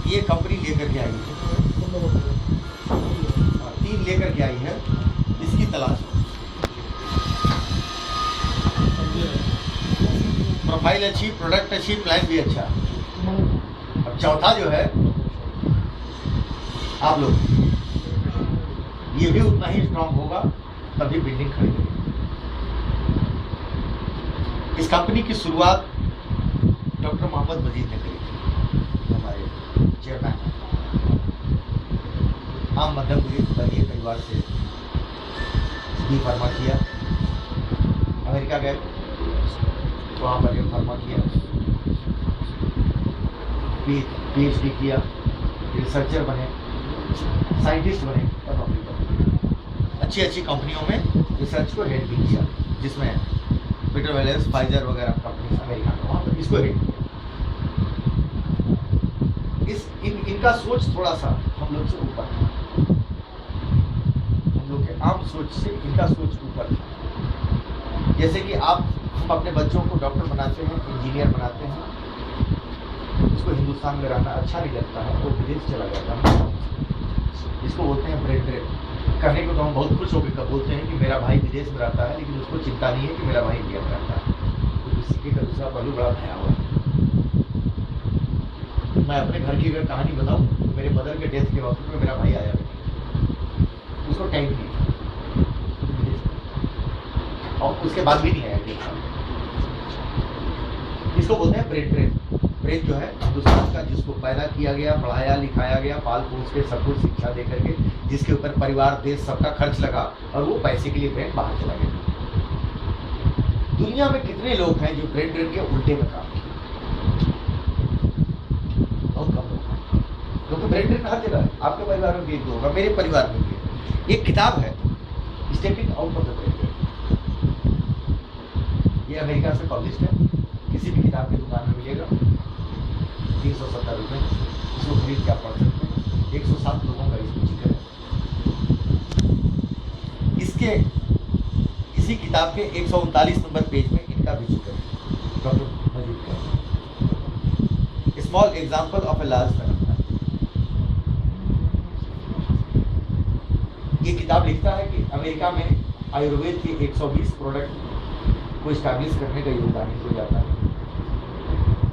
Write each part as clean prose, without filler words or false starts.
ये कंपनी लेकर के आई है, 3 लेकर के आई है, इसकी तलाश। प्रोफाइल अच्छी, प्रोडक्ट अच्छी, प्लान भी अच्छा। अब चौथा जो है आप लोग, ये भी उतना ही स्ट्रांग होगा तभी बिल्डिंग खड़ी होगी। इस कंपनी की शुरुआत डॉक्टर मोहम्मद मजीद ने करी थी, हमारे चेयरमैन। आम मध्यम वर्गीय परिवार से बी फार्मा किया, अमेरिका गए, वहाँ पर एम फार्मा किया, PhD किया, रिसर्चर बने, साइंटिस्ट बने और नौकरी पर। अच्छी अच्छी कंपनियों में रिसर्च को हेड भी किया, जिसमें पीटर वेलेस, फाइजर वगैरह कंपनी अमेरिका में, वहाँ पर इसको हेड किया। इनका सोच थोड़ा सा हम लोग से ऊपर था, हम लोग के आम सोच से इनका सोच ऊपर था। जैसे कि हम अपने बच्चों को डॉक्टर बनाते हैं, इंजीनियर बनाते हैं, उसको हिंदुस्तान में रहना अच्छा नहीं लगता है, वो विदेश चला जाता है। इसको बोलते हैं ब्रेड ड्रेन। करने को तो हम बहुत खुश होकर बोलते हैं कि मेरा भाई विदेश में रहता है, लेकिन उसको चिंता नहीं है कि मेरा भाई इंडिया में रहता है। तो सिक्के का दूसरा पहलू बड़ा भयावह है। मैं अपने घर की अगर कहानी बताऊं तो मेरे मदर के डेथ के वक्त में मेरा भाई आया, उसको टाइम नहीं और उसके बाद भी नहीं आया। इसको बोलते हैं ब्रेड ड्रेन। ब्रेड जो है हिंदुस्तान का, जिसको पैदा किया गया, पढ़ाया लिखाया गया, पाल पोस के सब कुछ शिक्षा दे करके, जिसके ऊपर परिवार देश सबका खर्च लगा, और वो पैसे के लिए ब्रेड बाहर चला गया। दुनिया में कितने लोग हैं जो ब्रेड ड्रेन के उल्टे में काम किए? बहुत कम लोग हैं, क्योंकि ब्रेड ड्रेन हर जगह है। आपके परिवार में भी एक दो होगा, मेरे परिवार में भी है। एक किताब है stepping out of the bread drain, ये अमेरिका से पब्लिश है, किसी भी किताब की दुकान में मिलेगा, 370 रुपये। इसको खरीद के आप पढ़ सकते हैं। 107 लोगों का इसमें जिक्र है। इसी किताब के 139 नंबर पेज में इनका भी जिक्र है, डॉक्टर मजीद का। Small example of a large phenomenon. ये किताब लिखता है कि अमेरिका में आयुर्वेद के 120 प्रोडक्ट को स्टैब्लिश करने का योगदान हो जाता है।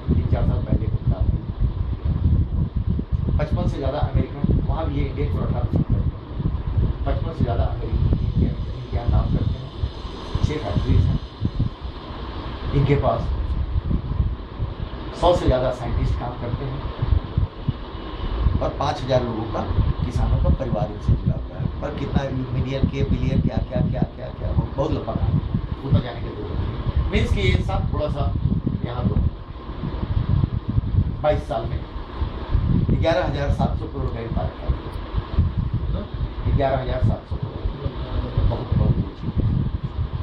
3-4 साल पहले की किताब है। 55 से ज़्यादा अमेरिकन, वहाँ भी ये इंडियन प्रोडक्ट 55 से ज़्यादा अमेरिकन इनके यहाँ काम करते हैं। 6 फैक्ट्रीज हैं इनके पास। 100 से ज़्यादा साइंटिस्ट काम करते हैं और 5000 लोगों का, किसानों का परिवार इनसे जुड़ा हुआ है। पर कितना मिलियन के बिलियन क्या क्या क्या क्या क्या बहुत लंबा काम है, ऊपर जाने के जरूरत मीन्स कि ये सब थोड़ा सा यहाँ तो 22 साल में 11,700 करोड़ का व्यापार किया। 11,700 करोड़ बहुत बहुत बड़ी चीज है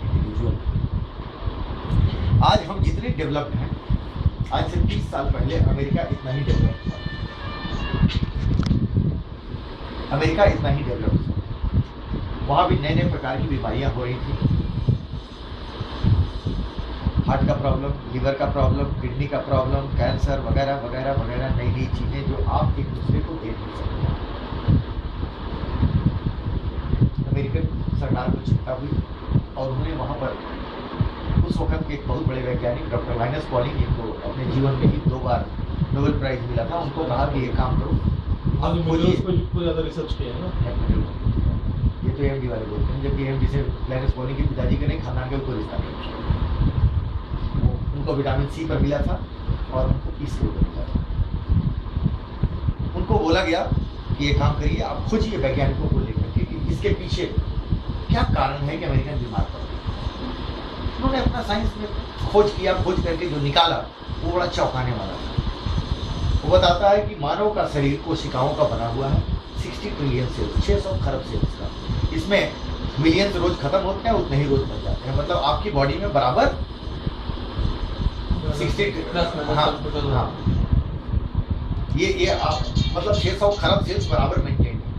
इंडिविजुअल। आज हम जितने डेवलप्ड हैं, आज से 30 साल पहले अमेरिका इतना ही डेवलप था। अमेरिका इतना ही डेवलप था। वहाँ भी नए नए प्रकार की बीमारियां हो रही थी। हार्ट का प्रॉब्लम, लिवर का प्रॉब्लम, किडनी का प्रॉब्लम, कैंसर वगैरह वगैरह वगैरह, नई नई चीज़ें जो आप एक दूसरे को दे नहीं सकते। अमेरिकन सरकार को चिंता हुई और उन्होंने वहाँ पर उस वक्त के एक बहुत बड़े वैज्ञानिक डॉक्टर लाइनस पॉलिंग, जिनको अपने जीवन में ही 2 बार नोबेल प्राइज मिला था, उनको कहा कि ये काम करो, अब मुझे ज़्यादा रिसर्च किया है ना। ये तो AMD वाले बोलते हैं, जबकि AMD से लाइनस पॉलिंग के पिताजी के नहीं, खानदान का कोई रिश्ता नहीं। उनको विटामिन C पर मिला था और उनको इससे मिला था। उनको बोला गया कि ये काम करिए, आप खोजिए वैज्ञानिकों को लेकर के कि इसके पीछे क्या कारण है कि अमेरिकन बीमार पड़ गए। उन्होंने अपना साइंस में खोज किया, खोज करके जो निकाला वो बड़ा चौंकाने वाला था। वो बताता है कि मानव का शरीर कोशिकाओं का बना हुआ है, 60 ट्रिलियन सेल्स, 600 खरब सेल्स का। इसमें मिलियन रोज खत्म होते हैं, उतने ही रोज बन जाते हैं। मतलब आपकी बॉडी में बराबर 60 हाँ, ये आप मतलब 600 खरब सेल्स बराबर मेंटेन है।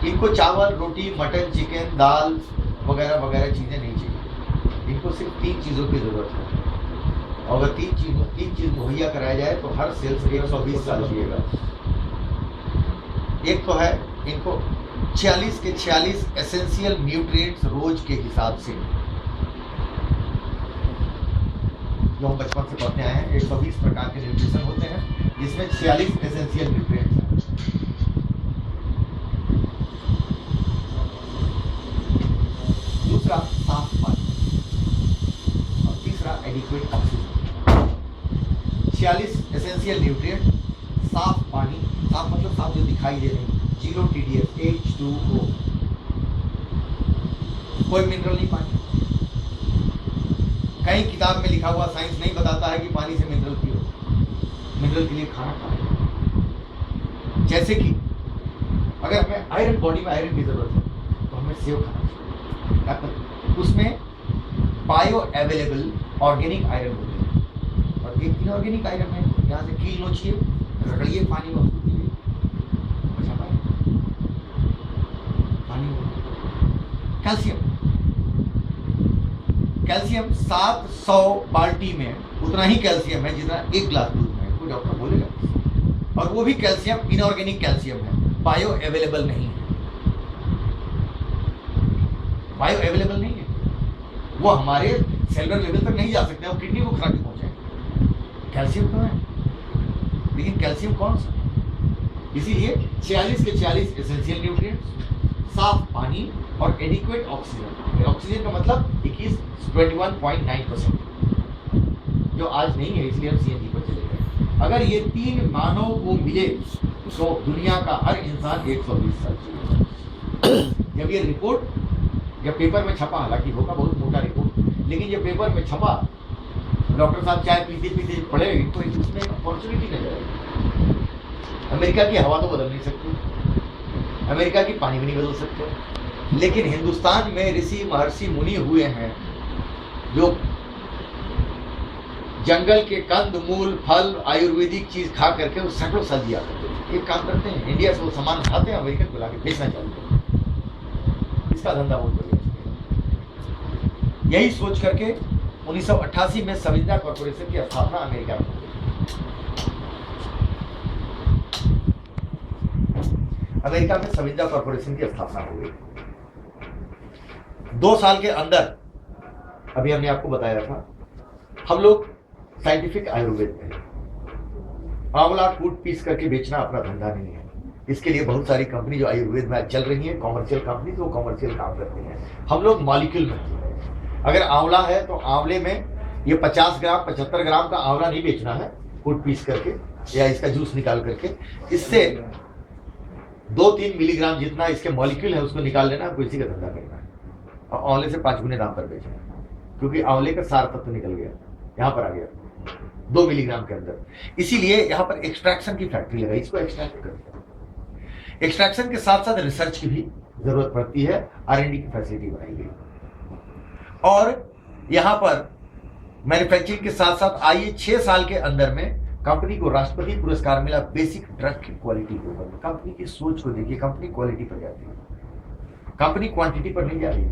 इनको चावल, रोटी, मटन, चिकन, दाल वगैरह वगैरह चीज़ें नहीं चाहिए। इनको सिर्फ 3 चीज़ों की ज़रूरत है। और अगर तीन चीज मुहैया कराया जाए तो हर सेल से 120 साल जिएगा। एक तो है इनको 46 के 46 एसेंशियल न्यूट्रिएंट्स रोज के हिसाब से, जो हम बचपन से पढ़ते आए हैं। 120 प्रकार के न्यूट्रिशन होते हैं जिसमें 46 एसेंशियल न्यूट्रिएंट्स हैं। दूसरा साफ पानी और तीसरा एडिक्वेट ऑक्सीजन। 46 एसेंशियल न्यूट्रिएंट, साफ पानी, साफ मतलब साफ जो दिखाई दे रही, 0 TDS, H2O, कोई मिनरल नहीं पानी। कहीं किताब में लिखा हुआ साइंस नहीं बताता है कि पानी से मिनरल पियो, मिनरल के लिए खाना खाओ। जैसे कि अगर हमें आयरन, बॉडी में आयरन की जरूरत है तो हमें सेव खाना चाहिए, उसमें बायो अवेलेबल ऑर्गेनिक आयरन होते हैं। और एक इनऑर्गेनिक आयरन है, यहाँ से कील नोचिए, रगड़िए पानी में, उसको पीजिए, अच्छा पानी। कैल्शियम, कैल्शियम 700 बाल्टी में उतना ही कैल्शियम है जितना एक ग्लास दूध में, कोई डॉक्टर बोलेगा। और वो भी कैल्शियम इनऑर्गेनिक कैल्शियम है, बायो अवेलेबल नहीं है। बायो अवेलेबल नहीं है, वो हमारे सेलुलर लेवल तक नहीं जा सकते, वो किडनी को खराबी पहुंचाए। कैल्शियम तो है, लेकिन कैल्शियम कौन सा? इसीलिए 46 के 46 एसेंशियल न्यूट्रिएंट्स, साफ पानी और एडिक्वेट ऑक्सीजन। ऑक्सीजन का मतलब 21.9%, जो आज नहीं है, इसलिए हम CNG पर चले गए। अगर ये तीन मानव को मिले तो दुनिया का हर इंसान 120 साल जिएगा। जब ये रिपोर्ट जब पेपर में छपा, हालांकि होगा बहुत मोटा रिपोर्ट, लेकिन जब पेपर में छपा, डॉक्टर साहब चाय पीते पीते पढ़े तो उसमें अपॉर्चुनिटी नजर आई। अमेरिका की हवा तो बदल नहीं सकती, अमेरिका की पानी भी नहीं बदल सकते, लेकिन हिंदुस्तान में ऋषि महर्षि मुनि हुए हैं जो जंगल के कंद मूल फल आयुर्वेदिक चीज खा करके वो सैकड़ों साल जिया करते थे। एक काम करते हैं, इंडिया से वो सामान खाते हैं, अमेरिकन को लाके बेचना चाहते हैं। इसका धंधा बहुत बढ़िया। यही सोच करके 1988 में सविंदा कॉर्पोरेशन की स्थापना अमेरिका में हुई। अमेरिका में सविंदा कॉर्पोरेशन की स्थापना हो गई। 2 साल के अंदर, अभी हमने आपको बताया था, हम लोग साइंटिफिक आयुर्वेद में आंवला कूट पीस करके बेचना अपना धंधा नहीं है। इसके लिए बहुत सारी कंपनी जो आयुर्वेद में चल रही है, कॉमर्शियल कंपनी, तो वो कॉमर्शियल काम करती हैं। हम लोग मॉलिक्यूल में, अगर आंवला है तो आंवले में ये 50 ग्राम 75 ग्राम का आंवला नहीं बेचना है कूट पीस करके या इसका जूस निकाल करके, इससे 2-3 मिलीग्राम जितना इसके मॉलिक्यूल है उसको निकाल लेना, हमको इसी का धंधा करना है और आंवले से 5 गुने दाम पर बेचना है, क्योंकि आंवले का सार तत्व निकल गया, यहाँ पर आ गया 2 मिलीग्राम के अंदर। इसीलिए यहाँ पर एक्सट्रैक्शन की फैक्ट्री लगाई, इसको एक्सट्रैक्ट करते हैं। एक्सट्रैक्शन के साथ साथ रिसर्च की भी जरूरत पड़ती है, R&D की फैसिलिटी बनाई गई और यहाँ पर मैन्युफैक्चरिंग के साथ साथ आइए 6 साल के अंदर में कंपनी को राष्ट्रपति पुरस्कार मिला बेसिक ड्रग की क्वालिटी के ऊपर। कंपनी की सोच को देखिए, कंपनी क्वालिटी पर जाती है, कंपनी क्वांटिटी पर नहीं जा रही है।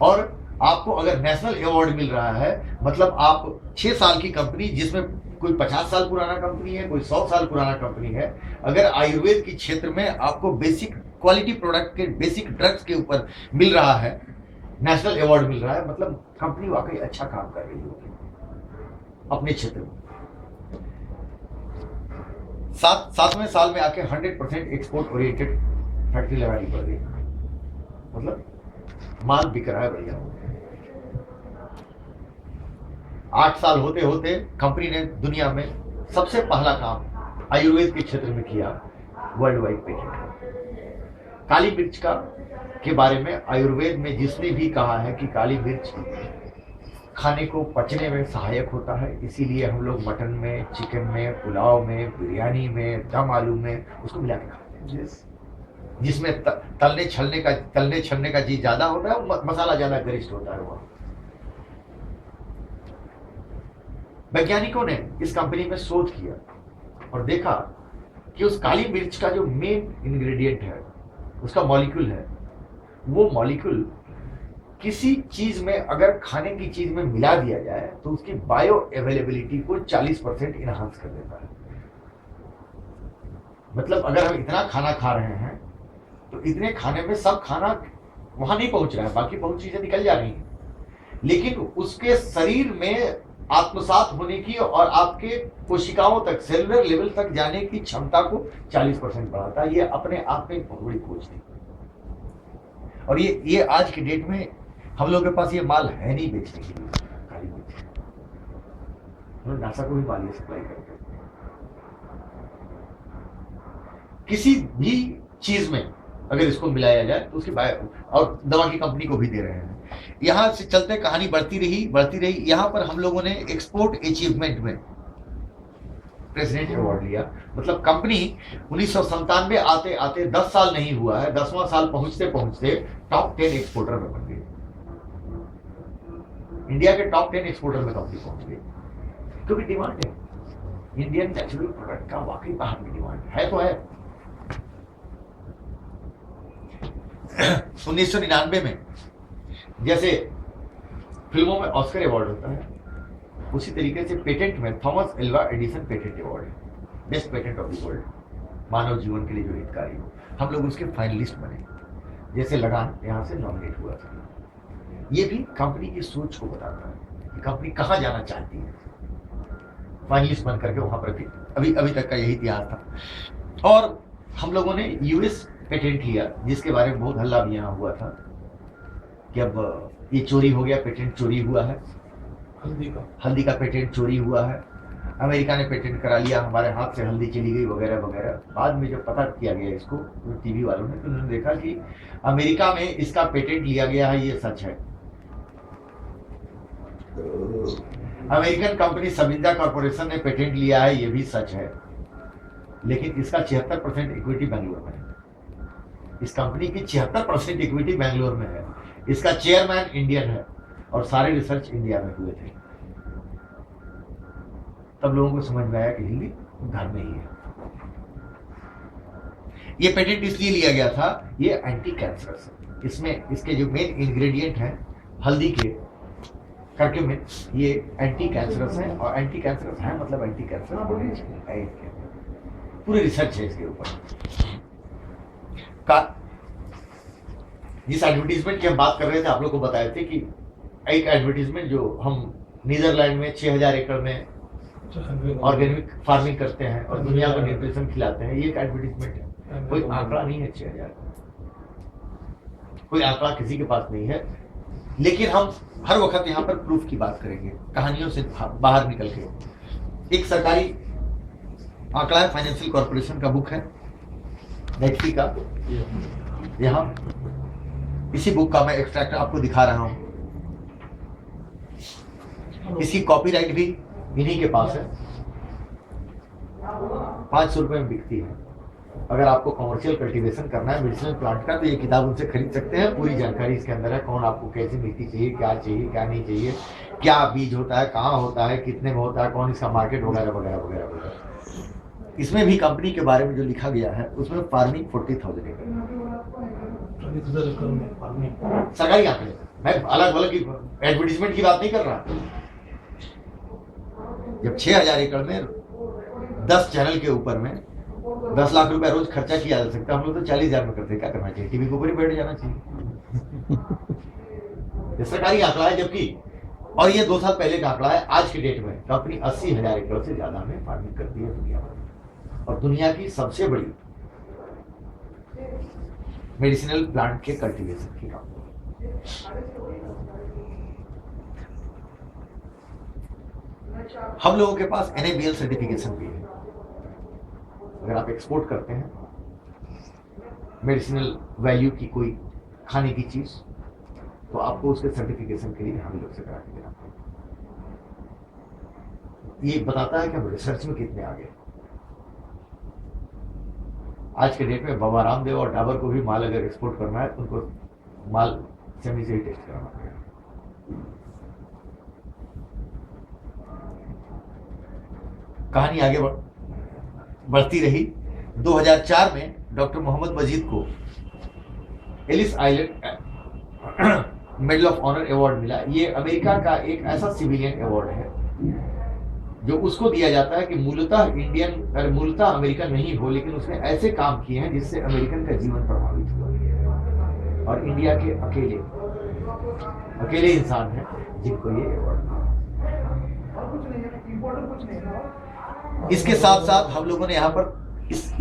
और आपको अगर नेशनल अवार्ड मिल रहा है, मतलब आप 6 साल की कंपनी, जिसमें कोई 50 साल पुराना कंपनी है, कोई 100 साल पुराना कंपनी है, अगर आयुर्वेद के क्षेत्र में आपको बेसिक क्वालिटी प्रोडक्ट के, बेसिक ड्रग्स के ऊपर मिल रहा है, नेशनल अवार्ड मिल रहा है, मतलब कंपनी वाकई अच्छा काम कर रही होगी अपने क्षेत्र में। 7वें साल में आके 100% एक्सपोर्ट ओरिएंटेड फैक्ट्री लगानी पड़ गई, मतलब माल बिक रहा है बढ़िया। 8 साल होते होते कंपनी ने दुनिया में सबसे पहला काम आयुर्वेद के क्षेत्र में किया, वर्ल्ड वाइड पेटेंट। काली मिर्च का के बारे में आयुर्वेद में जिसने भी कहा है कि काली मिर्च खाने को पचने में सहायक होता है, इसीलिए हम लोग मटन में, चिकन में, पुलाव में, बिरयानी में, दम आलू में उसको मिला के खाते हैं। जिसमें तलने छलने का चीज ज्यादा होता है, मसाला ज्यादा गरिष्ठ होता है। वह वैज्ञानिकों ने इस कंपनी में शोध किया और देखा कि उस काली मिर्च का जो मेन इंग्रेडिएंट है, उसका मॉलिक्यूल है, वो मॉलिक्यूल किसी चीज में अगर खाने की चीज में मिला दिया जाए तो उसकी बायो अवेलेबिलिटी को 40% इनहांस कर देता है। मतलब अगर हम इतना खाना खा रहे हैं तो इतने खाने में सब खाना वहां नहीं पहुंच रहा है, बाकी बहुत चीजें निकल जा रही हैं, लेकिन उसके शरीर में आत्मसात होने की और आपके कोशिकाओं तक, सेलुलर लेवल तक जाने की क्षमता को 40% बढ़ाता है। ये अपने आप में एक बहुत बड़ी खोज थी। और ये आज की डेट में हम लोगों के पास ये माल है नहीं बेचने के लिए, खाली बेचने। नासा को भी माल ये सप्लाई करते हैं। किसी भी चीज में अगर इसको मिलाया जाए तो उसकी और दवा की कंपनी को भी दे रहे हैं। यहां से चलते कहानी बढ़ती रही। यहां पर हम लोगों ने एक्सपोर्ट अचीवमेंट में प्रेसिडेंट अवार्ड लिया। मतलब कंपनी 1997 आते आते 10 साल नहीं हुआ है, 10वां साल पहुंचते पहुंचते टॉप 10 एक्सपोर्टर में बन गई। इंडिया के टॉप 10 एक्सपोर्टर में कंपनी पहुंच गई, क्योंकि डिमांड है। इंडियन नेचुरल प्रोडक्ट का वाकई बाहर में डिमांड है तो है। 1999 में जैसे फिल्मों में ऑस्कर अवार्ड होता है, उसी तरीके से पेटेंट में Thomas Alva Edison patent award है, best patent of the world, मानव जीवन के लिए जो हितकारी हो। हम लोग उसके फाइनलिस्ट बने। जैसे लगान यहां से नॉमिनेट हुआ था। ये भी कंपनी की सोच को बताता है कि कंपनी कहां जाना चाहती है। फाइनलिस्ट बन करके वहां पर अभी तक का यही इतिहास था। और हम लोगों ने यूएस पेटेंट लिया, जिसके बारे में बहुत हल्ला भी यहाँ हुआ था कि अब ये चोरी हो गया, पेटेंट चोरी हुआ है। हल्दी का पेटेंट चोरी हुआ है। अमेरिका ने पेटेंट करा लिया, हमारे हाथ से हल्दी चली गई वगैरह वगैरह। बाद में जब पता किया गया इसको टीवी वालों ने, तो उन्होंने देखा कि अमेरिका में इसका पेटेंट लिया गया है, ये सच है। अमेरिकन कंपनी सबिंजा कॉर्पोरेशन ने पेटेंट लिया है, ये भी सच है। लेकिन इसका 76% इक्विटी बेंगलोर में है। इस कंपनी की 76% इक्विटी बेंगलोर में है। इसका चेयरमैन इंडियन है और सारे रिसर्च इंडिया में हुए थे। तब लोगों को समझ में आया कि हिंदी घर में ही है। ये पेटेंट इसलिए लिया गया था, ये एंटी कैंसरस है। इसमें इसके जो मेन इंग्रेडिएंट हैं हल्दी के करक्यूमिन, ये एंटी कैंसरस है। और एंटी कैंसरस है मतलब एंटी कैंसर पूरी रिसर्च है इसके ऊपर। जिस एडवर्टीजमेंट की हम बात कर रहे थे, आप लोग को बताए थे कि एक एडवर्टीजमेंट जो हम नीदरलैंड में 6000 एकड़ में ऑर्गेनिक फार्मिंग करते हैं और दुनिया को न्यूट्रिशन खिलाते हैं, ये एक एडवर्टीजमेंट है। कोई आंकड़ा नहीं है 6000, कोई आंकड़ा किसी के पास नहीं है। लेकिन हम हर वक्त यहाँ पर प्रूफ की बात करेंगे, कहानियों से बाहर निकल के। एक सरकारी आंकड़ा है, फाइनेंशियल कॉर्पोरेशन का बुक है, नेटफी का। यहाँ इसी बुक का मैं एक्सट्रैक्ट आपको दिखा रहा हूँ। इसकी कॉपीराइट भी इन्हीं के पास है। 500 रुपए में बिकती है। अगर आपको कमर्शियल कल्टीवेशन करना है मेडिसिनल प्लांट का, तो ये किताब उनसे खरीद सकते हैं। पूरी जानकारी इसके अंदर है, कौन आपको कैसी मिट्टी चाहिए, क्या नहीं चाहिए, क्या बीज होता है, कहाँ होता है, कितने में होता है, कौन इसका मार्केट वगैरह वगैरह वगैरह वगैरह। इसमें भी कंपनी के बारे में जो लिखा गया है, उसमें फार्मिंग 40,000 एकड़ सरकारी आंकड़े। मैं अलग एडवर्टीजमेंट की बात नहीं कर रहा। जब 6000 एकड़ में 10 चैनल के ऊपर में 10 लाख रुपए रोज खर्चा किया जा सकता है, हम लोग तो 40,000 में करते हैं। क्या करना चाहिए? टीवी के ऊपर ही बैठ जाना चाहिए। ये सरकारी आंकड़ा है। जबकि और ये 2 साल पहले का आंकड़ा है। आज के डेट में कंपनी 80,000 एकड़ से ज्यादा में फार्मिंग करती है दुनिया में, और दुनिया की सबसे बड़ी मेडिसिनल प्लांट के कल्टीवेशन की कंपनी। हम लोगों के पास NABL सर्टिफिकेशन भी है। अगर आप एक्सपोर्ट करते हैं मेडिसिनल वैल्यू की कोई खाने की चीज, तो आपको उसके सर्टिफिकेशन के लिए हम लोग से करा के देना पड़ेगा। ये बताता है कि हम रिसर्च में कितने आगे। आज के डेट में बाबा रामदेव और डाबर को भी माल अगर एक्सपोर्ट करना है तो उनको माल सेमी से ही टेस्ट कराना पड़ेगा। कहानी आगे बढ़ती रही। 2004 में डॉक्टर मोहम्मद मजीद को Ellis Island medal of honour award मिला। ये अमेरिका का एक ऐसा सिविलियन अवार्ड है जो उसको दिया जाता है कि मूलतः अमेरिकन नहीं हो, लेकिन उसने ऐसे काम किए हैं जिससे अमेरिकन का जीवन प्रभावित हुआ, और इंडिया के अकेले इंसान हैं जिनको ये अवार्ड। इसके साथ साथ हम लोगों ने यहाँ पर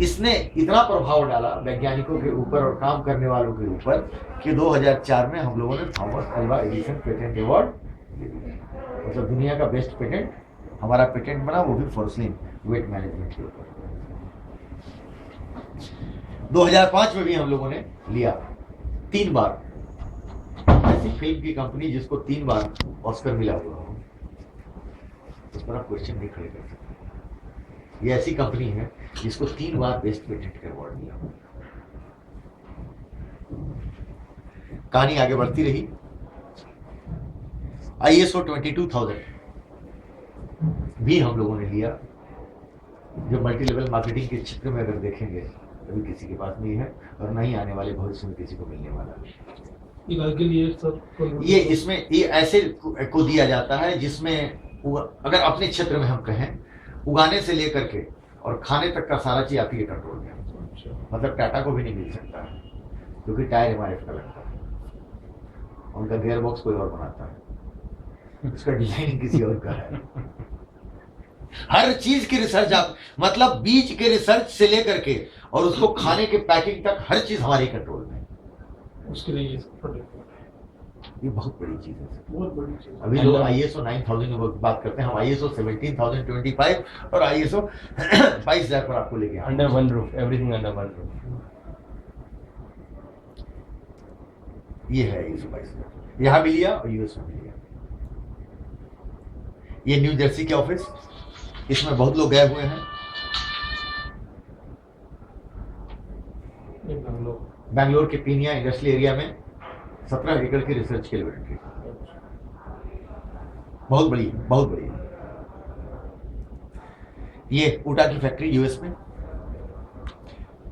इसने इतना प्रभाव डाला वैज्ञानिकों के ऊपर और काम करने वालों के ऊपर कि 2004 में हम लोगों ने Thomas Alva Edison patent award, मतलब दुनिया का बेस्ट पेटेंट हमारा पेटेंट बना, वो भी फोर्सलिन वेट मैनेजमेंट के ऊपर। 2005 में भी हम लोगों ने लिया 3 बार। ऐसी फिल्म की कंपनी जिसको 3 बार ऑस्कर मिला हुआ हो, उस पर आप क्वेश्चन नहीं खड़े कर सकते। ये ऐसी कंपनी है जिसको 3 बार बेस्ट पेटेंट का अवार्ड मिला। कहानी आगे बढ़ती रही। ISO 22000 भी हम लोगों ने लिया, जो मल्टी लेवल मार्केटिंग के क्षेत्र में अगर देखेंगे अभी किसी के पास नहीं है और नहीं आने वाले भविष्य में किसी को मिलने वाला है। ये इसमें ये ऐसे को दिया जाता है जिसमें अगर अपने क्षेत्र में हम कहें, उगाने से लेकर के और खाने तक का सारा चीज आपकी कंट्रोल में। मतलब टाटा को भी नहीं मिल सकता है क्योंकि टायर MRF का लगता है, उनका गियर बॉक्स कोई और बनाता है, उसका डिजाइनिंग किसी और का है। हर चीज की रिसर्च आप, मतलब बीज के रिसर्च से लेकर के और उसको खाने के पैकिंग तक हर चीज हमारे कंट्रोल में। उसके लिए ये बहुत बड़ी चीज है, बहुत बड़ी चीज। अभी लोग ISO 9000 में बात करते हैं, हम ISO 17025 और ISO 22000 पर आपको लेके आए। Under one roof, everything under one roof. ये है ISO 22000, यहाँ भी लिया और US में भी लिया। ये न्यू जर्सी के ऑफिस, इसमें बहुत लोग गए हुए हैं। बैंगलोर के पीनिया इंडस्ट्रियल एरिया में 17 एकड़ की रिसर्च के लेबोरेटरी, बहुत बड़ी बहुत बड़ी। ये ऊटा की फैक्ट्री US में।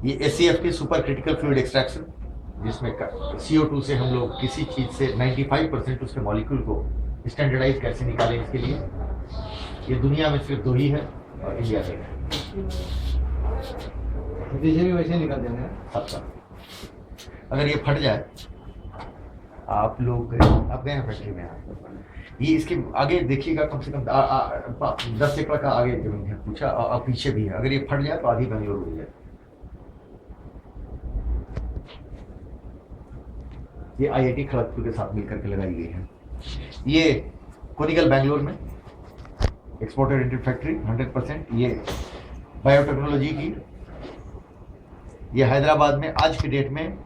ये SCF की सुपर क्रिटिकल फ्लूइड एक्सट्रैक्शन, जिसमें CO2 से हम लोग किसी चीज से 95% उसके मॉलिक्यूल को स्टैंडर्डाइज कैसे निकालें, इसके लिए ये दुनिया में सिर्फ 2 ही है और इंडिया में है। भी वैसे निकाल देंगे सबका। अगर ये फट जाए, आप गए हैं फैक्ट्री में, ये इसके आगे देखिएगा कम से कम 10 एकड़ का आगे जमीन है, पूछा और पीछे भी है। अगर ये फट जाए तो आधी बैंगलोर उड़ जाए। ये IIT खड़गपुर के साथ मिलकर के लगाई गई है। ये कोनिकल बैंगलोर में एक्सपोर्ट ओरिएंटेड फैक्ट्री 100%। ये बायोटेक्नोलॉजी की। ये हैदराबाद में आज के डेट में